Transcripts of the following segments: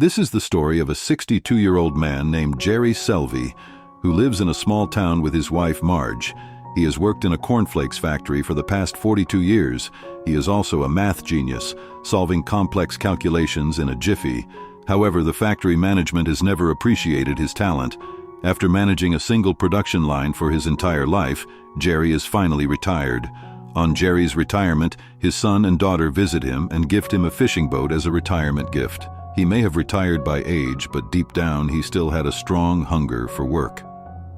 This is the story of a 62-year-old man named Jerry Selvey, who lives in a small town with his wife Marge. He has worked in a cornflakes factory for the past 42 years. He is also a math genius, solving complex calculations in a jiffy. However, the factory management has never appreciated his talent. After managing a single production line for his entire life, Jerry is finally retired. On Jerry's retirement, his son and daughter visit him and gift him a fishing boat as a retirement gift. He may have retired by age, but deep down he still had a strong hunger for work.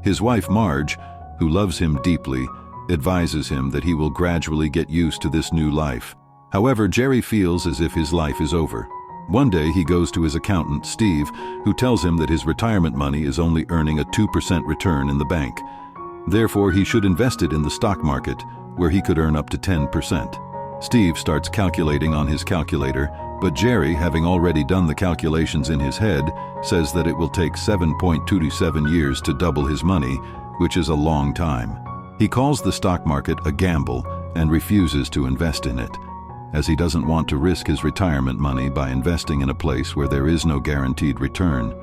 His wife Marge, who loves him deeply, advises him that he will gradually get used to this new life. However, Jerry feels as if his life is over. One day he goes to his accountant, Steve, who tells him that his retirement money is only earning a 2% return in the bank. Therefore, he should invest it in the stock market, where he could earn up to 10%. Steve starts calculating on his calculator, but Jerry, having already done the calculations in his head, says that it will take 7.27 years to double his money, which is a long time. He calls the stock market a gamble and refuses to invest in it, as he doesn't want to risk his retirement money by investing in a place where there is no guaranteed return.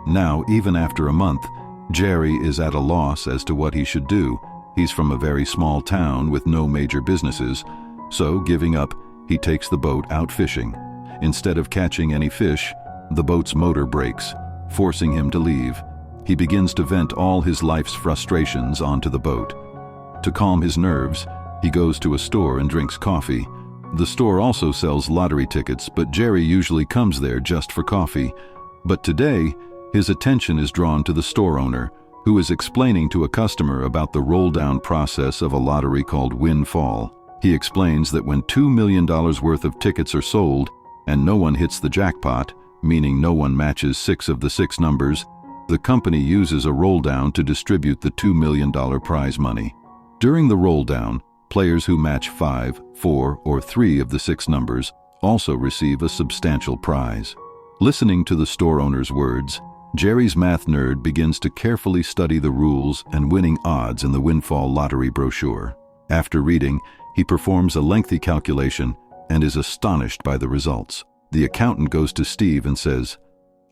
Now, even after a month, Jerry is at a loss as to what he should do. He's from a very small town with no major businesses, so giving up, he takes the boat out fishing. Instead of catching any fish, the boat's motor breaks, forcing him to leave. He begins to vent all his life's frustrations onto the boat. To calm his nerves, he goes to a store and drinks coffee. The store also sells lottery tickets, but Jerry usually comes there just for coffee. But today, his attention is drawn to the store owner, who is explaining to a customer about the roll-down process of a lottery called windfall. He explains that when $2 million worth of tickets are sold and no one hits the jackpot, meaning no one matches 6 of the 6 numbers, the company uses a roll-down to distribute the $2 million prize money. During the roll-down, players who match 5, 4, or 3 of the 6 numbers also receive a substantial prize. Listening to the store owner's words, Jerry's math nerd begins to carefully study the rules and winning odds in the windfall lottery brochure. After reading, he performs a lengthy calculation and is astonished by the results. The accountant goes to Steve and says,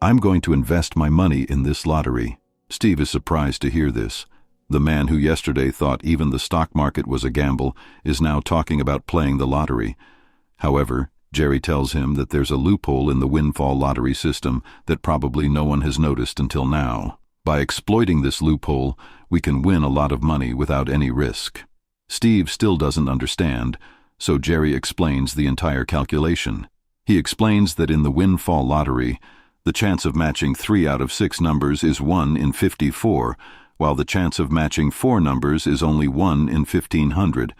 "I'm going to invest my money in this lottery." Steve is surprised to hear this. The man who yesterday thought even the stock market was a gamble is now talking about playing the lottery. However, Jerry tells him that there's a loophole in the windfall lottery system that probably no one has noticed until now. By exploiting this loophole, we can win a lot of money without any risk. Steve still doesn't understand, so Jerry explains the entire calculation. He explains that in the windfall lottery, the chance of matching 3 out of 6 numbers is 1 in 54, while the chance of matching 4 numbers is only 1 in 1,500.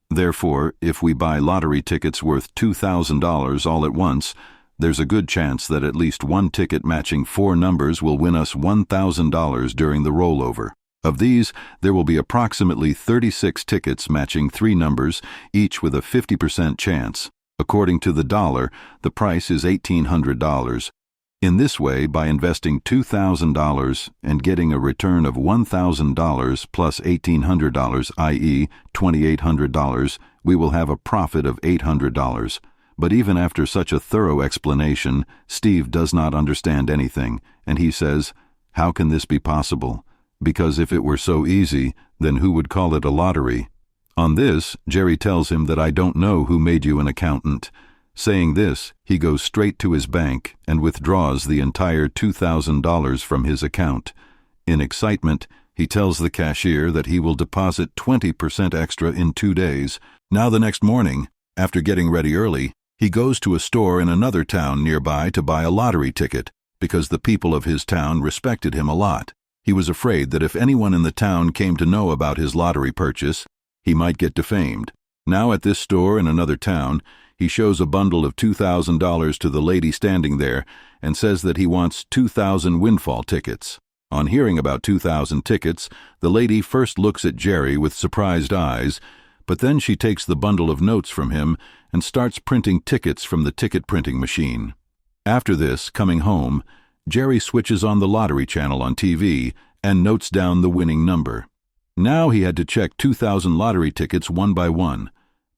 Therefore, if we buy lottery tickets worth $2,000 all at once, there's a good chance that at least one ticket matching 4 numbers will win us $1,000 during the rollover. Of these, there will be approximately 36 tickets matching 3 numbers, each with a 50% chance. According to the dollar, the price is $1,800. In this way, by investing $2,000 and getting a return of $1,000 plus $1,800, i.e. $2,800, we will have a profit of $800. But even after such a thorough explanation, Steve does not understand anything, and he says, "How can this be possible? Because if it were so easy, then who would call it a lottery?" On this, Jerry tells him that "I don't know who made you an accountant." Saying this, he goes straight to his bank and withdraws the entire $2,000 from his account. In excitement, he tells the cashier that he will deposit 20% extra in 2 days. Now the next morning, after getting ready early, he goes to a store in another town nearby to buy a lottery ticket, because the people of his town respected him a lot. He was afraid that if anyone in the town came to know about his lottery purchase, he might get defamed. Now at this store in another town, he shows a bundle of $2,000 to the lady standing there and says that he wants 2,000 windfall tickets. On hearing about 2,000 tickets, the lady first looks at Jerry with surprised eyes, but then she takes the bundle of notes from him and starts printing tickets from the ticket printing machine. After this, coming home, Jerry switches on the lottery channel on TV and notes down the winning number. Now he had to check 2,000 lottery tickets one by one,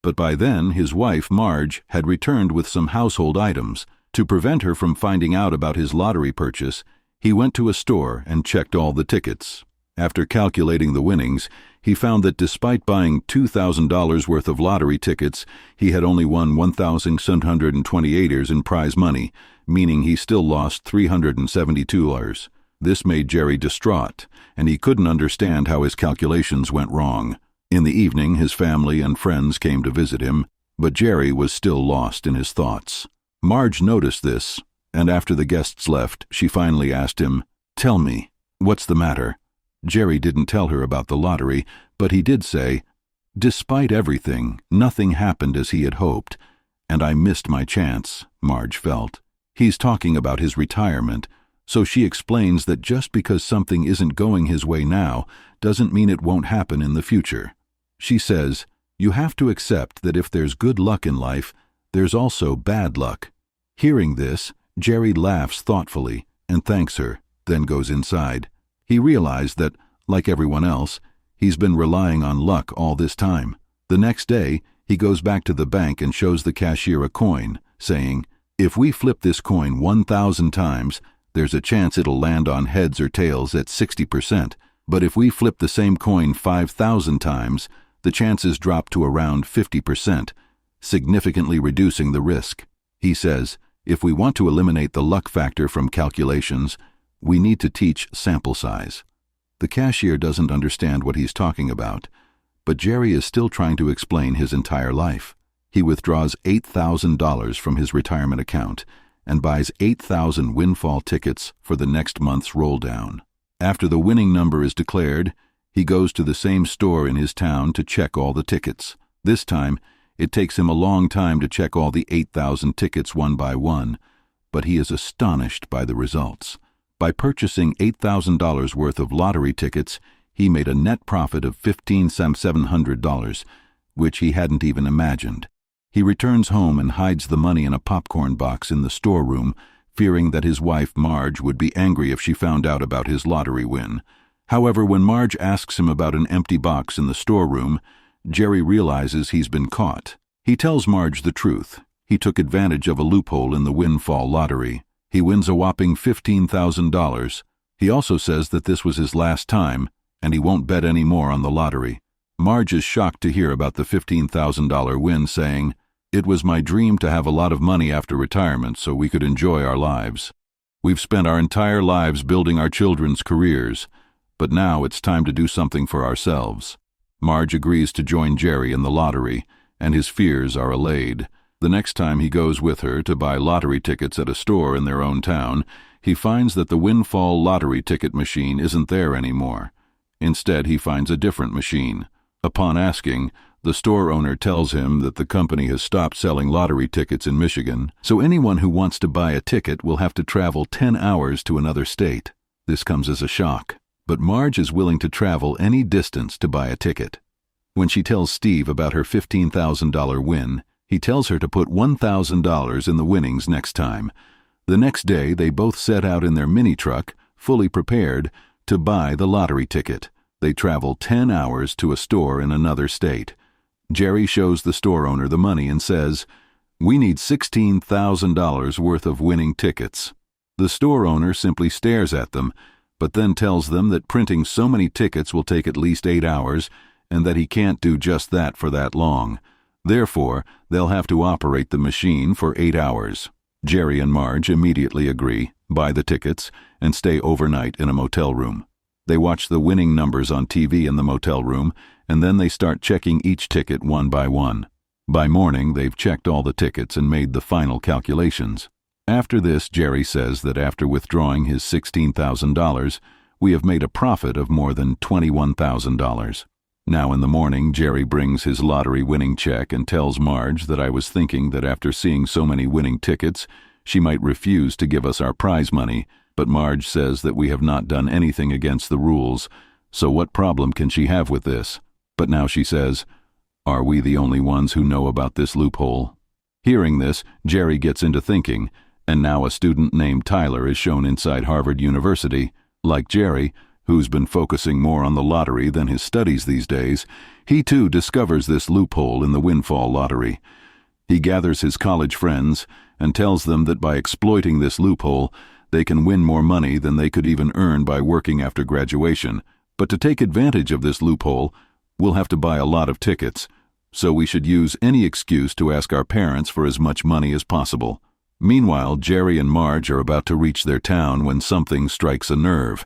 but by then his wife, Marge, had returned with some household items. To prevent her from finding out about his lottery purchase, he went to a store and checked all the tickets. After calculating the winnings, he found that despite buying $2,000 worth of lottery tickets, he had only won $1,728 in prize money, meaning he still lost $372. This made Jerry distraught, and he couldn't understand how his calculations went wrong. In the evening, his family and friends came to visit him, but Jerry was still lost in his thoughts. Marge noticed this, and after the guests left, she finally asked him, "Tell me, what's the matter?" Jerry didn't tell her about the lottery, but he did say, "Despite everything, nothing happened as he had hoped, and I missed my chance," Marge felt. He's talking about his retirement, so she explains that just because something isn't going his way now doesn't mean it won't happen in the future. She says, "You have to accept that if there's good luck in life, there's also bad luck." Hearing this, Jerry laughs thoughtfully and thanks her, then goes inside. He realized that, like everyone else, he's been relying on luck all this time. The next day, he goes back to the bank and shows the cashier a coin, saying, "If we flip this coin 1,000 times, there's a chance it'll land on heads or tails at 60%, but if we flip the same coin 5,000 times, the chances drop to around 50%, significantly reducing the risk." He says, if we want to eliminate the luck factor from calculations, we need to teach sample size. The cashier doesn't understand what he's talking about, but Jerry is still trying to explain his entire life. He withdraws $8,000 from his retirement account and buys 8,000 windfall tickets for the next month's roll down. After the winning number is declared, he goes to the same store in his town to check all the tickets. This time, it takes him a long time to check all the 8,000 tickets one by one, but he is astonished by the results. By purchasing $8,000 worth of lottery tickets, he made a net profit of $15,700, which he hadn't even imagined. He returns home and hides the money in a popcorn box in the storeroom, fearing that his wife Marge would be angry if she found out about his lottery win. However, when Marge asks him about an empty box in the storeroom, Jerry realizes he's been caught. He tells Marge the truth. He took advantage of a loophole in the windfall lottery. He wins a whopping $15,000. He also says that this was his last time, and he won't bet any more on the lottery. Marge is shocked to hear about the $15,000 win, saying, "It was my dream to have a lot of money after retirement so we could enjoy our lives. We've spent our entire lives building our children's careers, but now it's time to do something for ourselves." Marge agrees to join Jerry in the lottery, and his fears are allayed. The next time he goes with her to buy lottery tickets at a store in their own town, he finds that the windfall lottery ticket machine isn't there anymore. Instead, he finds a different machine. Upon asking, the store owner tells him that the company has stopped selling lottery tickets in Michigan, so anyone who wants to buy a ticket will have to travel 10 hours to another state. This comes as a shock, but Marge is willing to travel any distance to buy a ticket. When she tells Steve about her $15,000 win, he tells her to put $1,000 in the winnings next time. The next day, they both set out in their mini-truck, fully prepared, to buy the lottery ticket. They travel 10 hours to a store in another state. Jerry shows the store owner the money and says, "We need $16,000 worth of winning tickets." The store owner simply stares at them, but then tells them that printing so many tickets will take at least 8 hours, and that he can't do just that for that long. Therefore, they'll have to operate the machine for 8 hours. Jerry and Marge immediately agree, buy the tickets, and stay overnight in a motel room. They watch the winning numbers on TV in the motel room, and then they start checking each ticket one by one. By morning, they've checked all the tickets and made the final calculations. After this, Jerry says that after withdrawing his $16,000, we have made a profit of more than $21,000. Now in the morning, Jerry brings his lottery winning check and tells Marge that I was thinking that after seeing so many winning tickets, she might refuse to give us our prize money, but Marge says that we have not done anything against the rules, so what problem can she have with this? But now she says, "Are we the only ones who know about this loophole?" Hearing this, Jerry gets into thinking, and now a student named Tyler is shown inside Harvard University. Like Jerry, who's been focusing more on the lottery than his studies these days, he too discovers this loophole in the windfall lottery. He gathers his college friends and tells them that by exploiting this loophole, they can win more money than they could even earn by working after graduation. But to take advantage of this loophole, we'll have to buy a lot of tickets, so we should use any excuse to ask our parents for as much money as possible. Meanwhile, Jerry and Marge are about to reach their town when something strikes a nerve.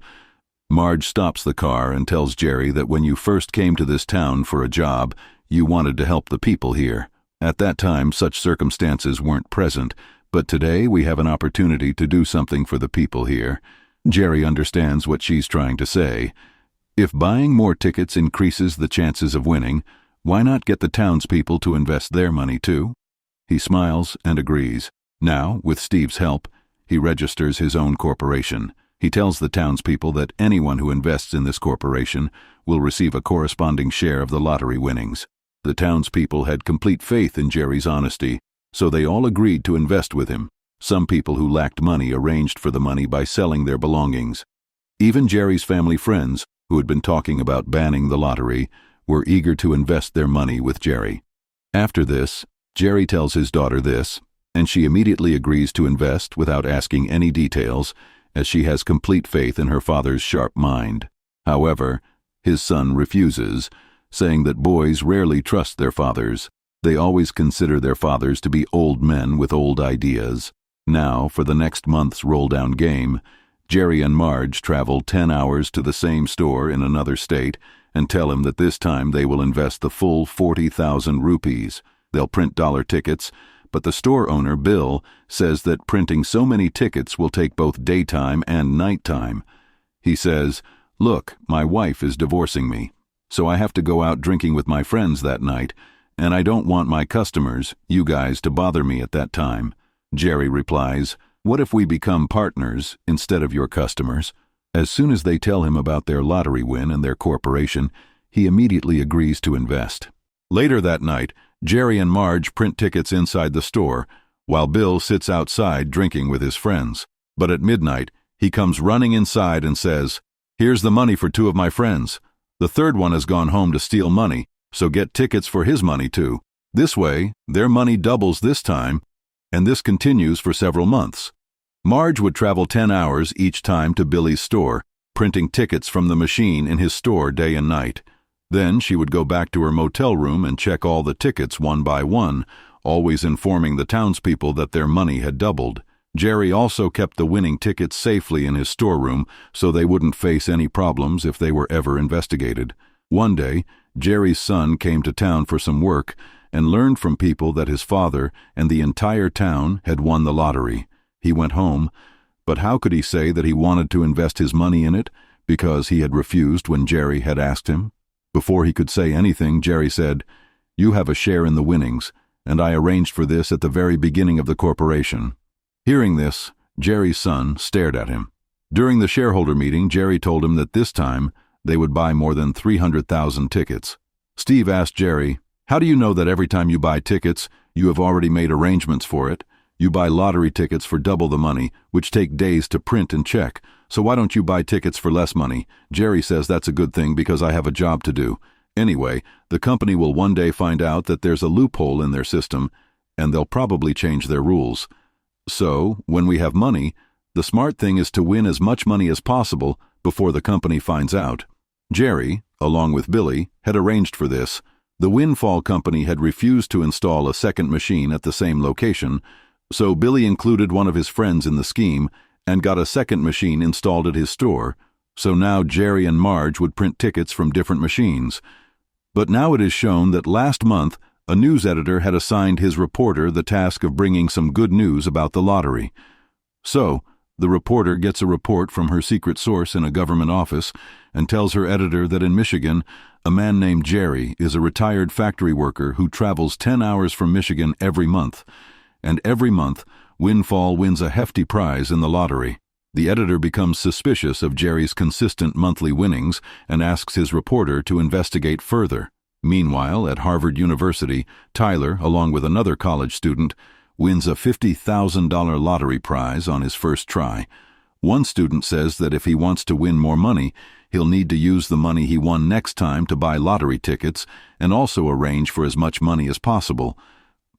Marge stops the car and tells Jerry that when you first came to this town for a job, you wanted to help the people here. At that time, such circumstances weren't present, but today we have an opportunity to do something for the people here. Jerry understands what she's trying to say. If buying more tickets increases the chances of winning, why not get the townspeople to invest their money too? He smiles and agrees. Now, with Steve's help, he registers his own corporation. He tells the townspeople that anyone who invests in this corporation will receive a corresponding share of the lottery winnings. The townspeople had complete faith in Jerry's honesty, so they all agreed to invest with him. Some people who lacked money arranged for the money by selling their belongings. Even Jerry's family friends, who had been talking about banning the lottery, were eager to invest their money with Jerry. After this, Jerry tells his daughter this, and she immediately agrees to invest without asking any details, as she has complete faith in her father's sharp mind. However, his son refuses, saying that boys rarely trust their fathers. They always consider their fathers to be old men with old ideas. Now, for the next month's roll-down game, Jerry and Marge travel 10 hours to the same store in another state and tell him that this time they will invest the full 40,000 rupees. They'll print dollar tickets, but the store owner, Bill, says that printing so many tickets will take both daytime and nighttime. He says, "Look, my wife is divorcing me, so I have to go out drinking with my friends that night, and I don't want my customers, you guys, to bother me at that time." Jerry replies, "What if we become partners instead of your customers?" As soon as they tell him about their lottery win and their corporation, he immediately agrees to invest. Later that night, Jerry and Marge print tickets inside the store, while Bill sits outside drinking with his friends. But at midnight, he comes running inside and says, "Here's the money for 2 of my friends. The third one has gone home to steal money, so get tickets for his money too." This way, their money doubles this time, and this continues for several months. Marge would travel 10 hours each time to Billy's store, printing tickets from the machine in his store day and night. Then she would go back to her motel room and check all the tickets one by one, always informing the townspeople that their money had doubled. Jerry also kept the winning tickets safely in his storeroom so they wouldn't face any problems if they were ever investigated. One day, Jerry's son came to town for some work and learned from people that his father and the entire town had won the lottery. He went home, but how could he say that he wanted to invest his money in it because he had refused when Jerry had asked him? Before he could say anything, Jerry said, "You have a share in the winnings, and I arranged for this at the very beginning of the corporation." Hearing this, Jerry's son stared at him. During the shareholder meeting, Jerry told him that this time they would buy more than 300,000 tickets. Steve asked Jerry, "How do you know that every time you buy tickets, you have already made arrangements for it? You buy lottery tickets for double the money, which take days to print and check. So why don't you buy tickets for less money?" Jerry says that's a good thing because I have a job to do. Anyway, the company will one day find out that there's a loophole in their system, and they'll probably change their rules. So, when we have money, the smart thing is to win as much money as possible before the company finds out. Jerry, along with Billy, had arranged for this. The Windfall Company had refused to install a second machine at the same location, so Billy included one of his friends in the scheme and got a second machine installed at his store, so now Jerry and Marge would print tickets from different machines. But now it is shown that last month, a news editor had assigned his reporter the task of bringing some good news about the lottery. So, the reporter gets a report from her secret source in a government office and tells her editor that in Michigan, a man named Jerry is a retired factory worker who travels 10 hours from Michigan every month, and every month, Windfall wins a hefty prize in the lottery. The editor becomes suspicious of Jerry's consistent monthly winnings and asks his reporter to investigate further. Meanwhile, at Harvard University, Tyler, along with another college student, wins a $50,000 lottery prize on his first try. One student says that if he wants to win more money, he'll need to use the money he won next time to buy lottery tickets and also arrange for as much money as possible.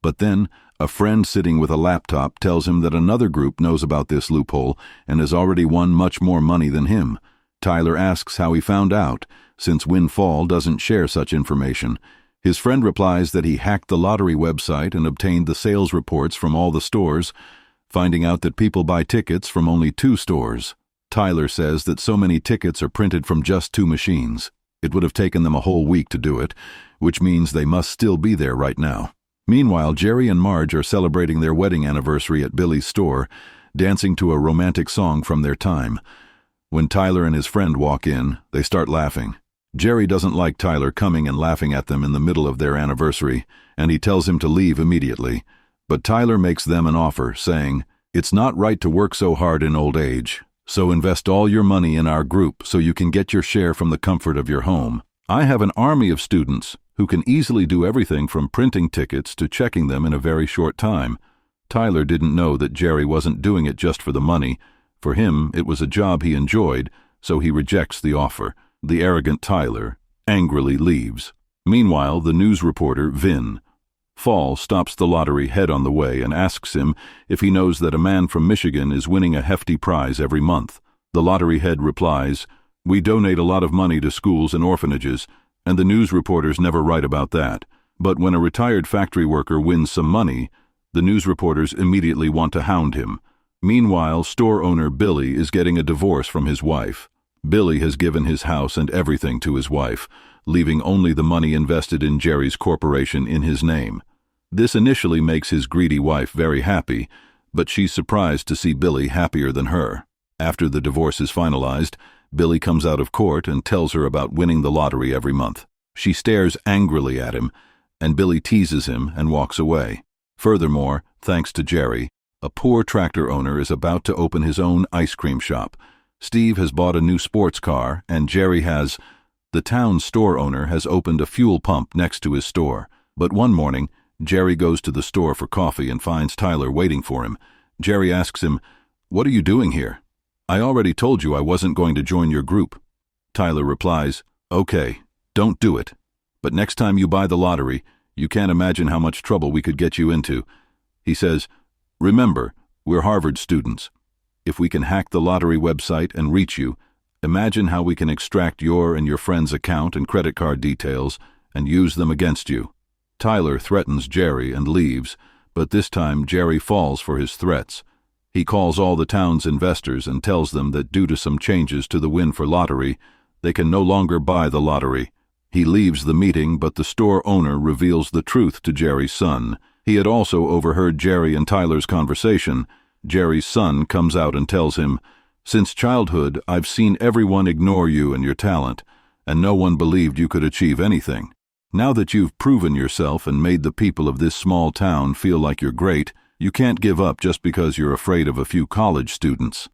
But then, a friend sitting with a laptop tells him that another group knows about this loophole and has already won much more money than him. Tyler asks how he found out, since Windfall doesn't share such information. His friend replies that he hacked the lottery website and obtained the sales reports from all the stores, finding out that people buy tickets from only 2 stores. Tyler says that so many tickets are printed from just 2 machines. It would have taken them a whole week to do it, which means they must still be there right now. Meanwhile, Jerry and Marge are celebrating their wedding anniversary at Billy's store, dancing to a romantic song from their time. When Tyler and his friend walk in, they start laughing. Jerry doesn't like Tyler coming and laughing at them in the middle of their anniversary, and he tells him to leave immediately. But Tyler makes them an offer, saying, "It's not right to work so hard in old age, so invest all your money in our group so you can get your share from the comfort of your home. I have an army of students who can easily do everything from printing tickets to checking them in a very short time." Tyler didn't know that Jerry wasn't doing it just for the money. For him, it was a job he enjoyed, so he rejects the offer. The arrogant Tyler angrily leaves. Meanwhile, the news reporter, Vin Fall, stops the lottery head on the way and asks him if he knows that a man from Michigan is winning a hefty prize every month. The lottery head replies, "We donate a lot of money to schools and orphanages, and the news reporters never write about that. But when a retired factory worker wins some money, the news reporters immediately want to hound him." Meanwhile, store owner Billy is getting a divorce from his wife. Billy has given his house and everything to his wife, leaving only the money invested in Jerry's corporation in his name. This initially makes his greedy wife very happy, but she's surprised to see Billy happier than her. After the divorce is finalized, Billy comes out of court and tells her about winning the lottery every month. She stares angrily at him, and Billy teases him and walks away. Furthermore, thanks to Jerry, a poor tractor owner is about to open his own ice cream shop. Steve has bought a new sports car, and Jerry has. The town store owner has opened a fuel pump next to his store. But one morning, Jerry goes to the store for coffee and finds Tyler waiting for him. Jerry asks him, "What are you doing here? I already told you I wasn't going to join your group." Tyler replies, "Okay, don't do it. But next time you buy the lottery, you can't imagine how much trouble we could get you into." He says, "Remember, we're Harvard students. If we can hack the lottery website and reach you, imagine how we can extract your and your friend's account and credit card details and use them against you." Tyler threatens Jerry and leaves, but this time Jerry falls for his threats. He calls all the town's investors and tells them that due to some changes to the win for lottery, they can no longer buy the lottery. He leaves the meeting, but the store owner reveals the truth to Jerry's son. He had also overheard Jerry and Tyler's conversation. Jerry's son comes out and tells him, "Since childhood, I've seen everyone ignore you and your talent, and no one believed you could achieve anything. Now that you've proven yourself and made the people of this small town feel like you're great, you can't give up just because you're afraid of a few college students."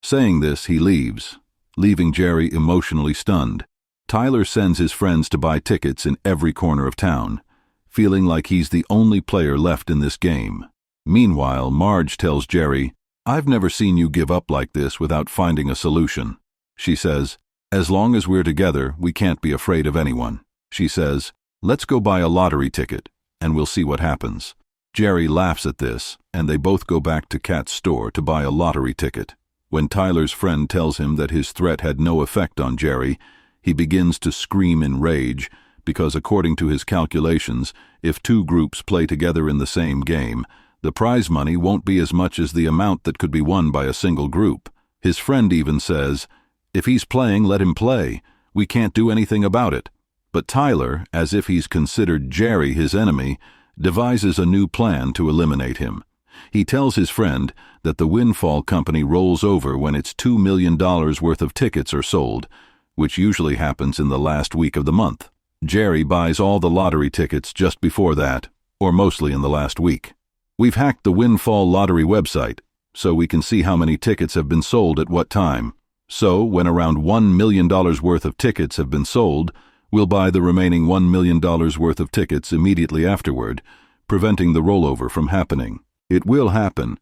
Saying this, he leaves, leaving Jerry emotionally stunned. Tyler sends his friends to buy tickets in every corner of town, feeling like he's the only player left in this game. Meanwhile, Marge tells Jerry, "I've never seen you give up like this without finding a solution." She says, "As long as we're together, we can't be afraid of anyone." She says, "Let's go buy a lottery ticket, and we'll see what happens." Jerry laughs at this, and they both go back to Kat's store to buy a lottery ticket. When Tyler's friend tells him that his threat had no effect on Jerry, he begins to scream in rage, because according to his calculations, if 2 groups play together in the same game, the prize money won't be as much as the amount that could be won by a single group. His friend even says, "If he's playing, let him play. We can't do anything about it." But Tyler, as if he's considered Jerry his enemy, devises a new plan to eliminate him. He tells his friend that the Windfall Company rolls over when its $2 million worth of tickets are sold, which usually happens in the last week of the month. Jerry buys all the lottery tickets just before that, or mostly in the last week. "We've hacked the Windfall lottery website, so we can see how many tickets have been sold at what time. So, when around $1 million worth of tickets have been sold, we'll buy the remaining $1 million worth of tickets immediately afterward, preventing the rollover from happening. It will happen,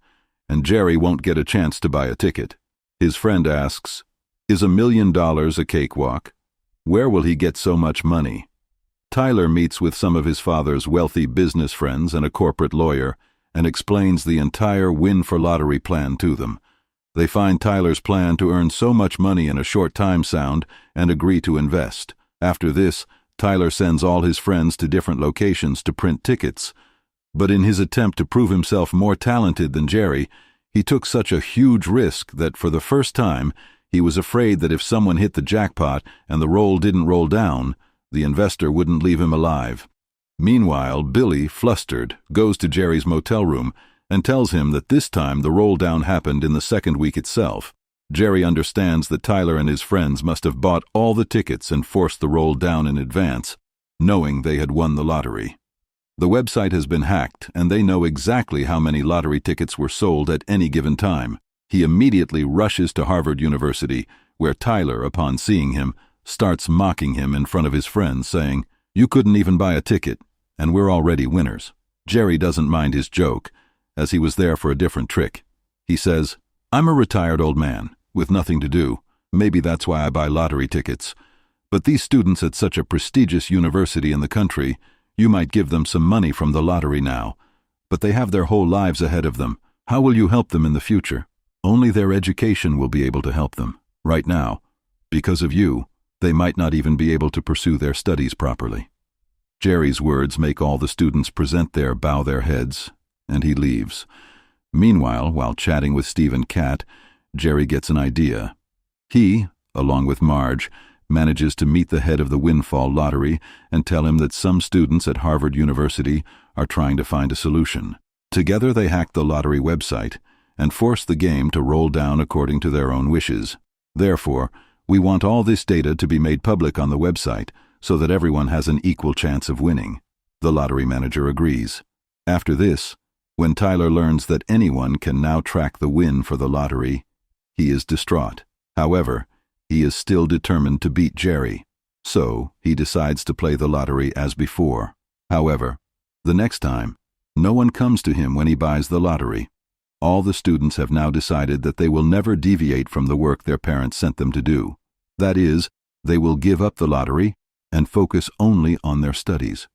and Jerry won't get a chance to buy a ticket." His friend asks, "Is $1 million a cakewalk? Where will he get so much money?" Tyler meets with some of his father's wealthy business friends and a corporate lawyer and explains the entire win for lottery plan to them. They find Tyler's plan to earn so much money in a short time sound and agree to invest. After this, Tyler sends all his friends to different locations to print tickets. But in his attempt to prove himself more talented than Jerry, he took such a huge risk that for the first time, he was afraid that if someone hit the jackpot and the roll didn't roll down, the investor wouldn't leave him alive. Meanwhile, Billy, flustered, goes to Jerry's motel room and tells him that this time the roll down happened in the second week itself. Jerry understands that Tyler and his friends must have bought all the tickets and forced the roll down in advance, knowing they had won the lottery. The website has been hacked, and they know exactly how many lottery tickets were sold at any given time. He immediately rushes to Harvard University, where Tyler, upon seeing him, starts mocking him in front of his friends, saying, "You couldn't even buy a ticket, and we're already winners." Jerry doesn't mind his joke, as he was there for a different trick. He says, "I'm a retired old man, with nothing to do. Maybe that's why I buy lottery tickets. But these students at such a prestigious university in the country, you might give them some money from the lottery now. But they have their whole lives ahead of them. How will you help them in the future? Only their education will be able to help them. Right now, because of you, they might not even be able to pursue their studies properly." Jerry's words make all the students present there bow their heads, and he leaves. Meanwhile, while chatting with Steve and Kat, Jerry gets an idea. He, along with Marge, manages to meet the head of the windfall lottery and tell him that some students at Harvard University are trying to find a solution. Together they hack the lottery website and force the game to roll down according to their own wishes. Therefore, we want all this data to be made public on the website so that everyone has an equal chance of winning. The lottery manager agrees. After this, when Tyler learns that anyone can now track the win for the lottery, he is distraught. However, he is still determined to beat Jerry, so he decides to play the lottery as before. However, the next time, no one comes to him when he buys the lottery. All the students have now decided that they will never deviate from the work their parents sent them to do. That is, they will give up the lottery and focus only on their studies.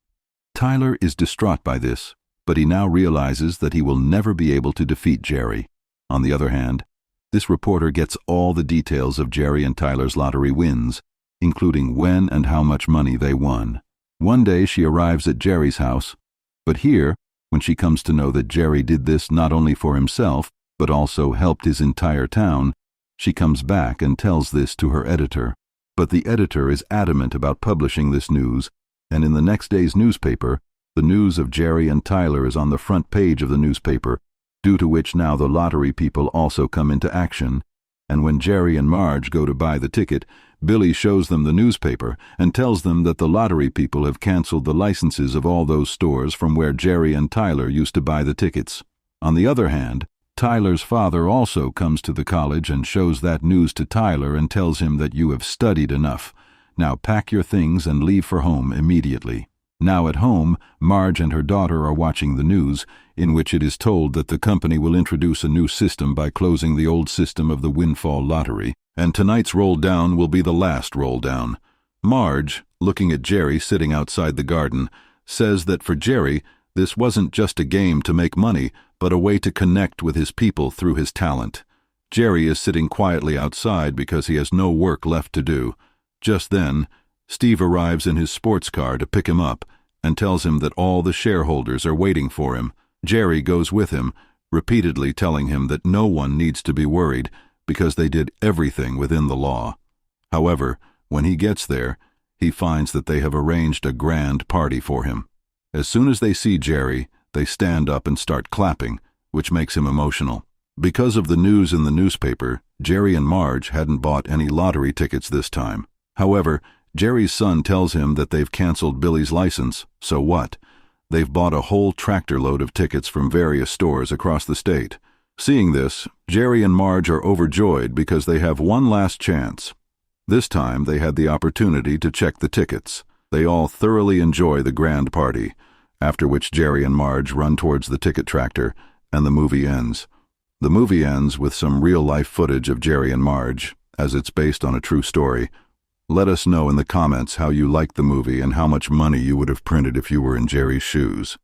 Tyler is distraught by this, but he now realizes that he will never be able to defeat Jerry. On the other hand, this reporter gets all the details of Jerry and Tyler's lottery wins, including when and how much money they won. One day she arrives at Jerry's house, but here, when she comes to know that Jerry did this not only for himself, but also helped his entire town, she comes back and tells this to her editor. But the editor is adamant about publishing this news, and in the next day's newspaper, the news of Jerry and Tyler is on the front page of the newspaper, due to which now the lottery people also come into action, and when Jerry and Marge go to buy the ticket, Billy shows them the newspaper and tells them that the lottery people have canceled the licenses of all those stores from where Jerry and Tyler used to buy the tickets. On the other hand, Tyler's father also comes to the college and shows that news to Tyler and tells him that you have studied enough. Now pack your things and leave for home immediately. Now at home, Marge and her daughter are watching the news, in which it is told that the company will introduce a new system by closing the old system of the windfall lottery, and tonight's roll down will be the last roll down. Marge, looking at Jerry sitting outside the garden, says that for Jerry, this wasn't just a game to make money, but a way to connect with his people through his talent. Jerry is sitting quietly outside because he has no work left to do. Just then, Steve arrives in his sports car to pick him up and tells him that all the shareholders are waiting for him. Jerry goes with him, repeatedly telling him that no one needs to be worried because they did everything within the law. However, when he gets there, he finds that they have arranged a grand party for him. As soon as they see Jerry, they stand up and start clapping, which makes him emotional. Because of the news in the newspaper, Jerry and Marge hadn't bought any lottery tickets this time. However, Jerry's son tells him that they've canceled Billy's license, so what? They've bought a whole tractor load of tickets from various stores across the state. Seeing this, Jerry and Marge are overjoyed because they have one last chance. This time they had the opportunity to check the tickets. They all thoroughly enjoy the grand party, after which Jerry and Marge run towards the ticket tractor, and the movie ends. The movie ends with some real-life footage of Jerry and Marge, as it's based on a true story. Let us know in the comments how you liked the movie and how much money you would have printed if you were in Jerry's shoes.